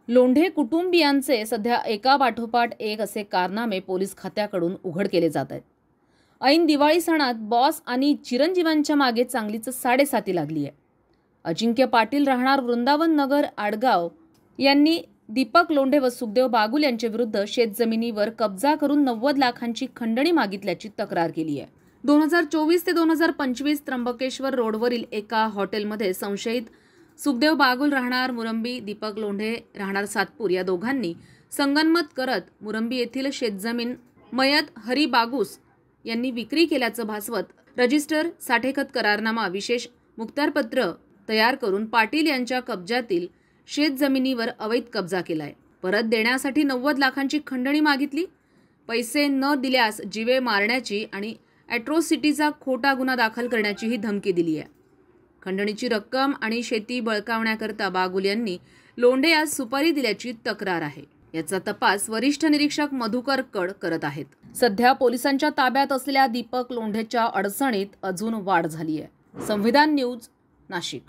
लोंढे कुटुंबियांचे सध्या एकापाठोपाठ एक असे कारनामे पोलीस खात्याकडून उघड केले जात आहेत। ऐन दिवाळी सणात बॉस आणि चिरंजीवांच्या मागे चांगलीच साडेसाती लागली आहे। अजिंक्य पाटील राहणार वृंदावन नगर आडगाव यांनी दीपक लोंढे व सुखदेव बागुल यांच्या विरुद्ध शेतजमिनीवर कब्जा करून 90 लाखांची खंडणी मागितल्याची तक्रार केली आहे। 2024 ते 2025 त्र्यंबकेश्वर रोडवरील एका हॉटेलमध्ये संशयित सुखदेव बागुल राहणार मुरंबी, दीपक लोंढे राहणार सातपूर या दोघांनी संगनमत करत मुरंबी येथील शेतजमीन मयत हरी बागुस यांनी विक्री केल्याचं भासवत रजिस्टर, साठेखत करारनामा, विशेष मुखत्यारपत्र तयार करून पाटील यांच्या कब्जातील शेतजमिनीवर अवैध कब्जा केलाय। परत देण्यासाठी 90 लाखांची खंडणी मागितली। पैसे न दिल्यास जीवे मारण्याची आणि ॲट्रोसिटीचा खोटा गुन्हा दाखल करण्याची ही धमकी दिली आहे। खंडणीची रक्कम आणि शेती बळकावण्याकरता बागुल यांनी लोंढे यास सुपारी दिल्याची तक्रार आहे। याचा तपास वरिष्ठ निरीक्षक मधुकर कड करत आहेत। सध्या पोलिसांच्या ताब्यात असलेल्या दीपक लोंढेच्या अडचणीत अजून वाढ झाली आहे। संविधान न्यूज, नाशिक।